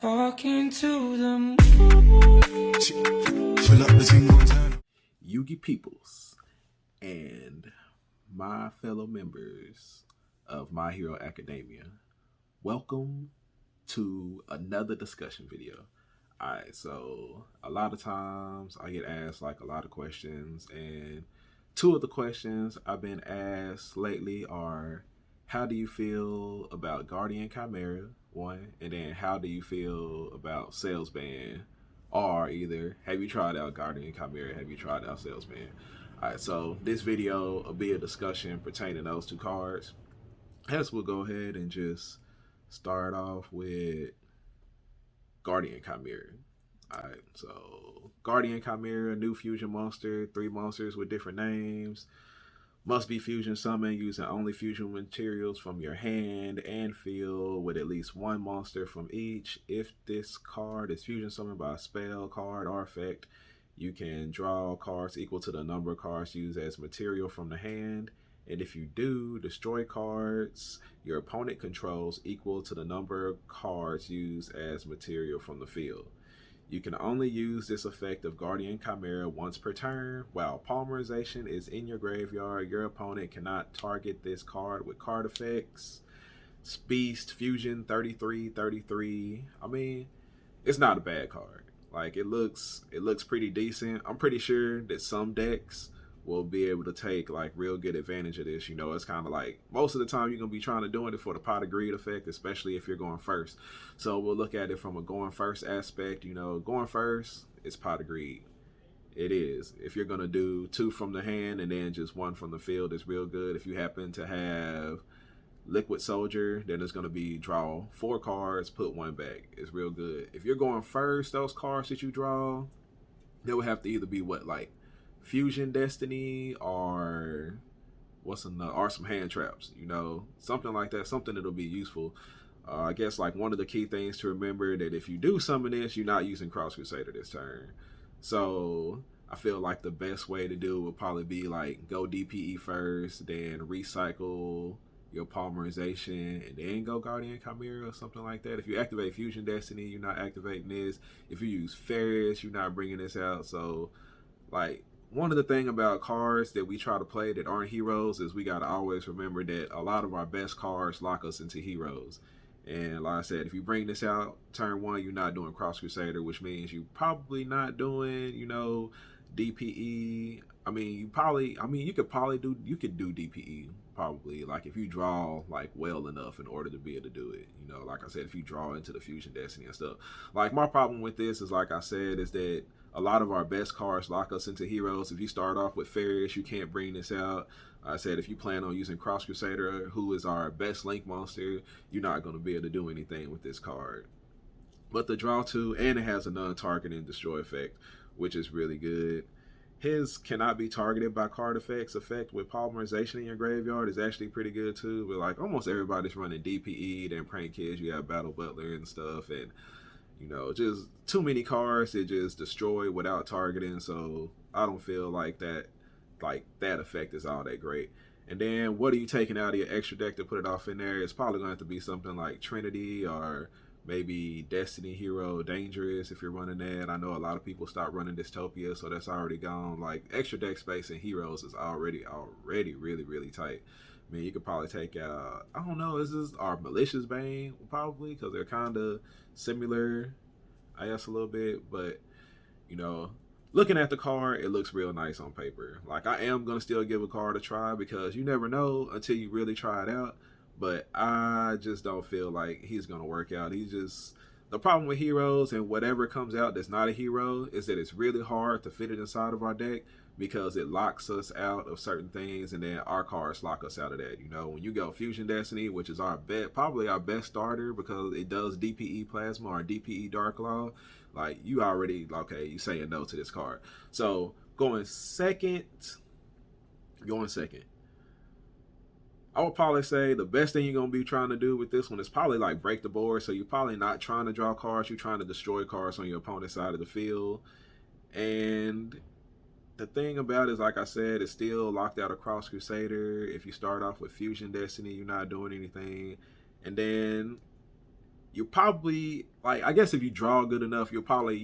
Walking to the moon. Fill up the tingle and turn. Yugi peoples and my fellow members of My Hero Academia, welcome to another discussion video. Alright, so a lot of times I get asked like a lot of questions, and two of the questions I've been asked lately are, how do you feel about Guardian Chimera, one, and then how do you feel about Salesman? Or either, have you tried out Guardian Chimera, have you tried out Salesman? Alright, so this video will be a discussion pertaining to those two cards. As we'll go ahead and just start off with Guardian Chimera. Alright, so Guardian Chimera, new fusion monster, 3 monsters with different names. Must be fusion summoned using only fusion materials from your hand and field with at least 1 monster from each. If this card is fusion summoned by a spell, card, or effect, you can draw cards equal to the number of cards used as material from the hand. And if you do, destroy cards your opponent controls equal to the number of cards used as material from the field. You can only use this effect of Guardian Chimera once per turn. While polymerization is in your graveyard, your opponent cannot target this card with card effects. Beast Fusion 33. I mean, it's not a bad card. Like it looks pretty decent. I'm pretty sure that some decks will be able to take like real good advantage of this. You know, it's kind of like most of the time you're gonna be trying to doing it for the pot of greed effect, especially if you're going first. So we'll look at it from a going first aspect. You know, going first is pot of greed. It is. If you're gonna do 2 from the hand and then just 1 from the field, it's real good. If you happen to have Liquid Soldier, then it's gonna be draw 4 cards, put 1 back. It's real good. If you're going first, those cards that you draw, they would have to either be what, like Fusion Destiny or what's another, or some hand traps, you know, something like that, something that'll be useful. I guess like one of the key things to remember that if you do summon this, you're not using Cross Crusader this turn. So I feel like the best way to do it would probably be like go DPE first, then recycle your polymerization, and then go Guardian Chimera or something like that. If you activate Fusion Destiny, you're not activating this. If you use Ferris, you're not bringing this out. So like, one of the things about cards that we try to play that aren't heroes is we got to always remember that a lot of our best cards lock us into heroes. And like I said, if you bring this out turn 1, you're not doing Cross Crusader, which means you're probably not doing, you know, DPE. You could do DPE probably, like if you draw like well enough in order to be able to do it. You know, like I said, if you draw into the Fusion Destiny and stuff. Like my problem with this is, like I said, is that a lot of our best cards lock us into heroes. If you start off with Ferris, you can't bring this out. I said if you plan on using Cross Crusader, who is our best Link monster, you're not going to be able to do anything with this card. But the draw 2, and it has a non-targeting destroy effect, which is really good. His cannot be targeted by card effects effect with polymerization in your graveyard is actually pretty good too. But like almost everybody's running DPE, then Prank Kids, you have Battle Butler and stuff, and you know, just too many cards that just destroy without targeting. So I don't feel like that effect is all that great. And then what are you taking out of your extra deck to put it off in there? It's probably going to have to be something like Trinity or maybe Destiny Hero Dangerous if you're running that. I know a lot of people start running Dystopia, so that's already gone. Like extra deck space in Heroes is already really tight. I mean, you could probably take out, I don't know, this is our Malicious Bane, probably, because they're kind of similar, I guess, a little bit. But, you know, looking at the card, it looks real nice on paper. Like, I am going to still give a card a try because you never know until you really try it out. But I just don't feel like he's going to work out. The problem with heroes and whatever comes out that's not a hero is that it's really hard to fit it inside of our deck because it locks us out of certain things, and then our cards lock us out of that. You know, when you go Fusion Destiny, which is probably our best starter because it does DPE Plasma or DPE Dark Law, like you already, okay, you saying no to this card. So going second, I would probably say the best thing you're going to be trying to do with this one is probably like break the board. So you're probably not trying to draw cards. You're trying to destroy cards on your opponent's side of the field. And the thing about it is, like I said, it's still locked out of Cross Crusader. If you start off with Fusion Destiny, you're not doing anything. And then you probably, like, I guess if you draw good enough, you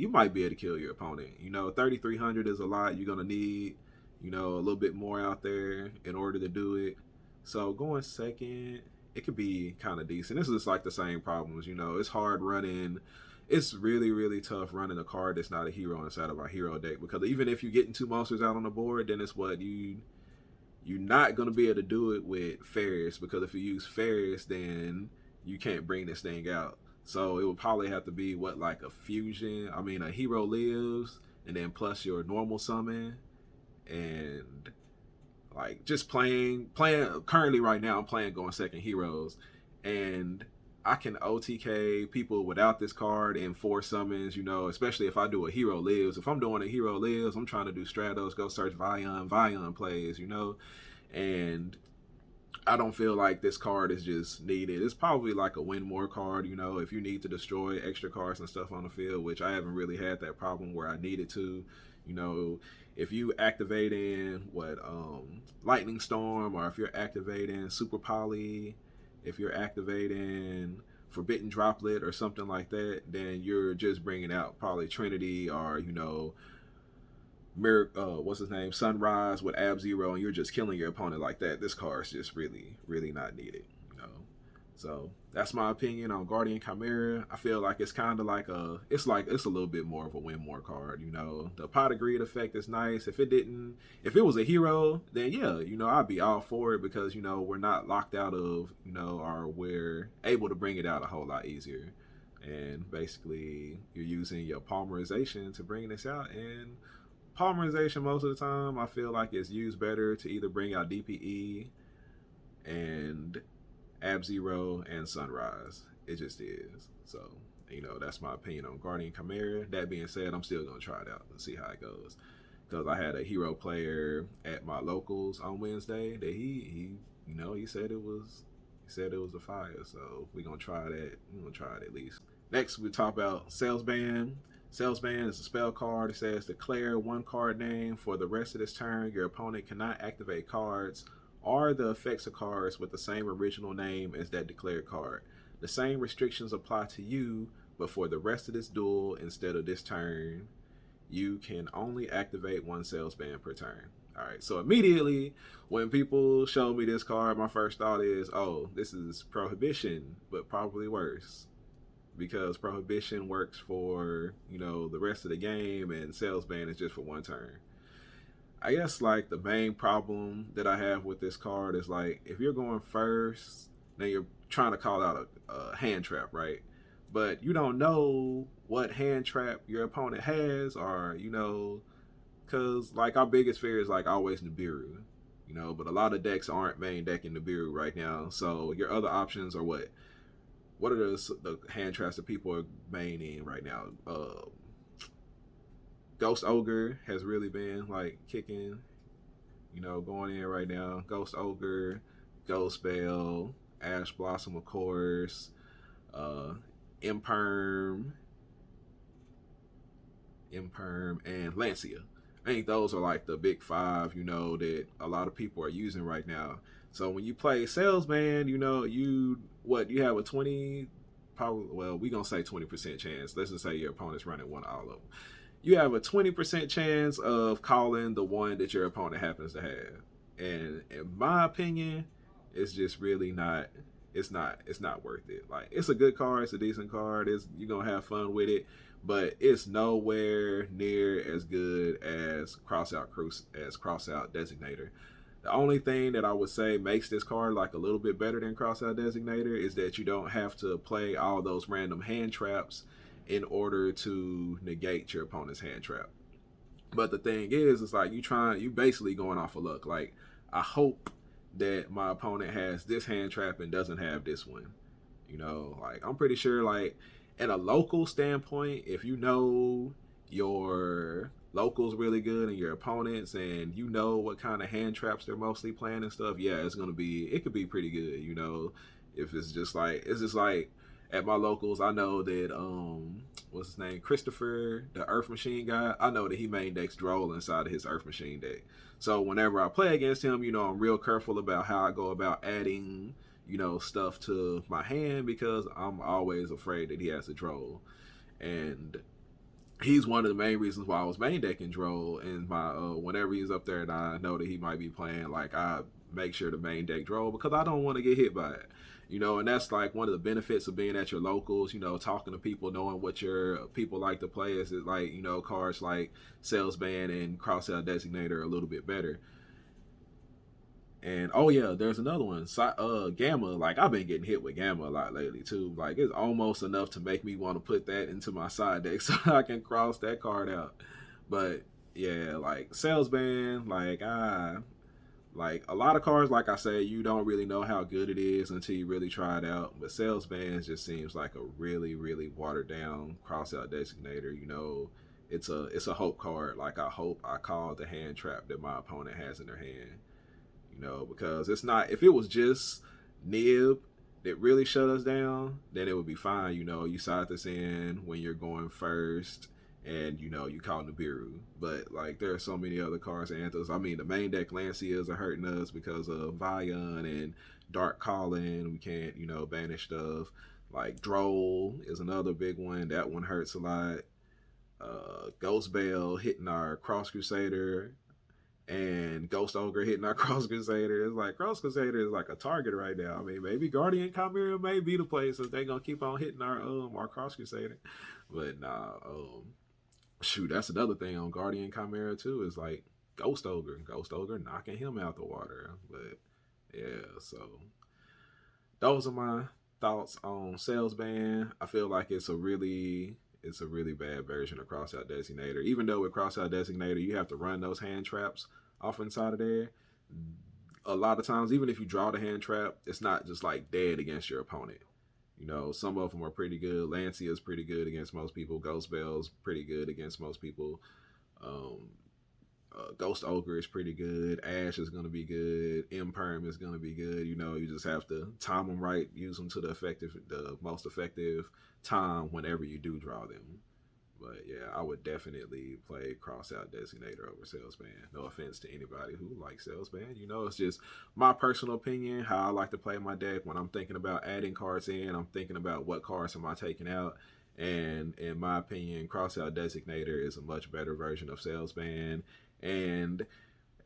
might be able to kill your opponent. 3,300 is a lot. You're gonna need, a little bit more out there in order to do it. So going second, it could be kind of decent. This is like the same problems. It's hard running. It's really, really tough running a card that's not a hero inside of our hero deck, because even if you're getting 2 monsters out on the board, then it's what you're not going to be able to do it with Ferris, because if you use Ferris, then you can't bring this thing out. So it would probably have to be like a fusion. I mean, a hero lives, and then plus your normal summon, and like just playing. Currently, right now, I'm playing going second heroes, and I can OTK people without this card in 4 summons, especially if I do a hero lives. If I'm doing a hero lives, I'm trying to do Stratos, go search Vion plays, and I don't feel like this card is just needed. It's probably like a win more card, if you need to destroy extra cards and stuff on the field, which I haven't really had that problem where I needed to. If you activating Lightning Storm, or if you're activating Super Poly, if you're activating Forbidden Droplet or something like that, then you're just bringing out probably Trinity, or what's his name, Sunrise with Ab Zero, and you're just killing your opponent like that. This card's just really, really not needed. So that's my opinion on Guardian Chimera. I feel like it's kind of like it's a little bit more of a win more card. The Pot of Greed effect is nice. If it was a hero, then yeah, I'd be all for it, because we're not locked out of, or we're able to bring it out a whole lot easier. And basically, you're using your polymerization to bring this out, and polymerization most of the time I feel like it's used better to either bring out DPE and Ab Zero and Sunrise. It just is. So, that's my opinion on Guardian Chimera. That being said, I'm still going to try it out and see how it goes. Because I had a hero player at my locals on Wednesday that he said it was a fire. So we're going to try that. We're going to try it at least. Next, we talk about Salesman. Salesman is a spell card. It says declare 1 card name. For the rest of this turn, your opponent cannot activate cards or the effects of cards with the same original name as that declared card. The same restrictions apply to you, but for the rest of this duel, instead of this turn, you can only activate 1 Salesman per turn. Alright, so immediately when people show me this card, my first thought is, oh, this is Prohibition, but probably worse. Because Prohibition works for, the rest of the game, and Salesman is just for 1 turn. I guess like the main problem that I have with this card is like, if you're going first, then you're trying to call out a hand trap, right? But you don't know what hand trap your opponent has, or because like our biggest fear is like always Nibiru, but a lot of decks aren't main decking Nibiru right now. So your other options are what are the hand traps that people are maining right now? Ghost Ogre has really been like kicking, going in right now. Ghost Ogre, Ghost Bell, Ash Blossom, of course, Imperm, and Lancia. I think those are like the big 5, that a lot of people are using right now. So when you play Salesman, you have a 20, probably, well, we gonna say 20% chance. Let's just say your opponent's running one all of them. You have a 20% chance of calling the one that your opponent happens to have. And in my opinion, it's just really not, it's not worth it. Like, it's a good card, it's a decent card, you're gonna have fun with it, but it's nowhere near as good as Crossout Designator. The only thing that I would say makes this card like a little bit better than Crossout Designator is that you don't have to play all those random hand traps in order to negate your opponent's hand trap. But the thing is, it's like you basically going off of luck. Like, I hope that my opponent has this hand trap and doesn't have this one. Like, I'm pretty sure, like, at a local standpoint, if your locals really good and your opponents, and what kind of hand traps they're mostly playing and stuff, yeah, it could be pretty good. If it's just like at my locals, I know that what's his name, Christopher, the Earth Machine guy, I know that he main decks Droll inside of his Earth Machine deck. So whenever I play against him, I'm real careful about how I go about adding you know, stuff to my hand because I'm always afraid that he has a troll. And he's one of the main reasons why I was main decking Droll. And my whenever he's up there and I know that he might be playing, like, I make sure to main deck Droll because I don't want to get hit by it. You know, and that's like one of the benefits of being at your locals, you know, talking to people, knowing what your people like to play is like, you know, cards like Salesman and Crossout Designator are a little bit better. And oh yeah, there's another one. Gamma. Like, I've been getting hit with Gamma a lot lately too. Like, it's almost enough to make me want to put that into my side deck so I can cross that card out. But yeah, like Salesman, like a lot of cards, like I say, you don't really know how good it is until you really try it out. But Salesman just seems like a really, really watered down crossout designator. You know, it's a hope card. Like, I hope I call the hand trap that my opponent has in their hand. You know, because it's not, if it was just Nib that really shut us down, then it would be fine. You know, you side this in when you're going first and, you know, you call Nibiru. But, like, there are so many other cards and anthems. I mean, the main deck Lancias are hurting us because of Vion and Dark Calling. We can't, you know, banish stuff. Like, Droll is another big one. That one hurts a lot. Ghost Bell hitting our Cross Crusader and Ghost Ogre hitting our Cross Crusader. It's like, Cross Crusader is like a target right now. I mean, maybe Guardian Chimera may be the place if they're gonna keep on hitting our Cross Crusader. But nah, shoot, that's another thing on Guardian Chimera too, is like Ghost Ogre knocking him out the water. But yeah, so those are my thoughts on Salesman. I feel like it's a really bad version of Crossout Designator. Even though with Crossout Designator, you have to run those hand traps off inside of there. A lot of times, even if you draw the hand trap, it's not just like dead against your opponent. You know, some of them are pretty good. Lancia is pretty good against most people. Ghost Bell's pretty good against most people. Ghost Ogre is pretty good. Ash is going to be good. Imperm is going to be good. You know, you just have to time them right, use them to the most effective time whenever you do draw them. But yeah, I would definitely play Crossout Designator over Salesman. No offense to anybody who likes Salesman. You know, it's just my personal opinion, how I like to play my deck. When I'm thinking about adding cards in, I'm thinking about what cards am I taking out. And in my opinion, Crossout Designator is a much better version of Salesman. And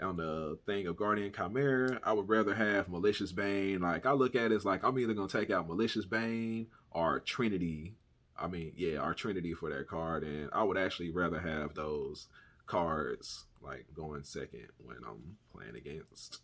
on the thing of Guardian Chimera, I would rather have Malicious Bane. Like, I look at it as like, I'm either going to take out Malicious Bane or Trinity. Our Trinity for that card. And I would actually rather have those cards, like, going second when I'm playing against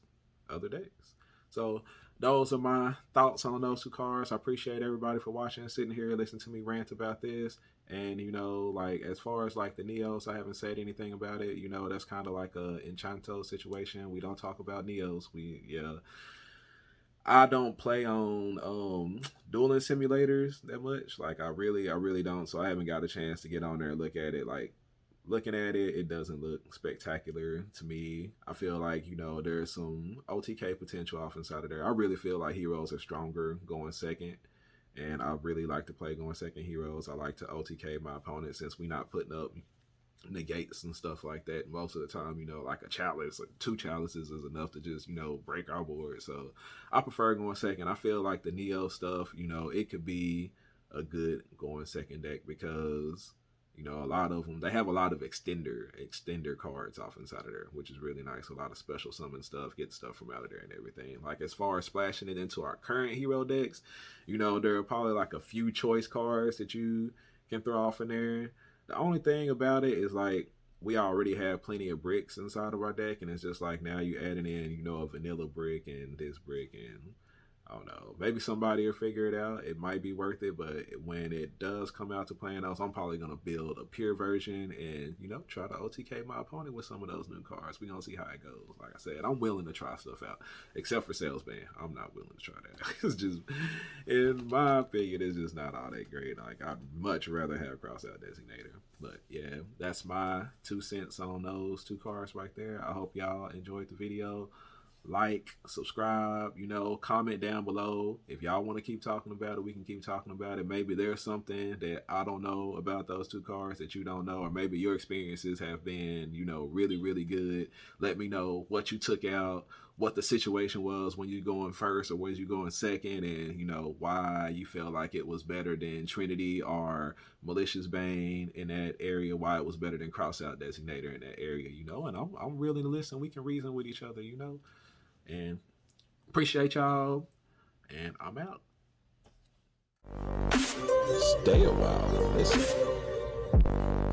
other decks. So those are my thoughts on those two cards. I appreciate everybody for watching, sitting here, listening to me rant about this. And, you know, like, as far as like the Neos, I haven't said anything about it. You know, that's kind of like a Enchanto situation. We don't talk about Neos. I don't play on dueling simulators that much. Like, I really don't. So I haven't got a chance to get on there and look at it. Like, looking at it, it doesn't look spectacular to me. I feel like, you know, there's some OTK potential off inside of there. I really feel like heroes are stronger going second. And I really like to play going second heroes. I like to OTK my opponent since we not putting up negates and stuff like that most of the time. You know, like a chalice, like 2 chalices is enough to just, you know, break our board. So I prefer going second. I feel like the Neo stuff, you know, it could be a good going second deck because, you know, a lot of them, they have a lot of extender cards off inside of there, which is really nice. A lot of special summon stuff, get stuff from out of there and everything. Like, as far as splashing it into our current hero decks, you know, there are probably like a few choice cards that you can throw off in there. The only thing about it is, like, we already have plenty of bricks inside of our deck, and it's just like, now you adding in, you know, a vanilla brick and this brick, and I don't know, maybe somebody will figure it out. It might be worth it, but when it does come out to playing those, I'm probably going to build a pure version and, you know, try to OTK my opponent with some of those new cards. We're going to see how it goes. Like I said, I'm willing to try stuff out, except for Salesman. I'm not willing to try that. It's just, in my opinion, it's just not all that great. Like, I'd much rather have Crossout Designator. But yeah, that's my 2 cents on those 2 cards right there. I hope y'all enjoyed the video. like, subscribe, comment down below. If y'all want to keep talking about it, we can keep talking about it. Maybe there's something that I don't know about those two cards that you don't know, or maybe your experiences have been, really, really good. Let me know what you took out, what the situation was when you going first or when you going second, and why you felt like it was better than Trinity or Malicious Bane in that area, why it was better than Crossout Designator in that area, and I'm willing to listen. We can reason with each other, and appreciate y'all, and I'm out. Stay a while and listen.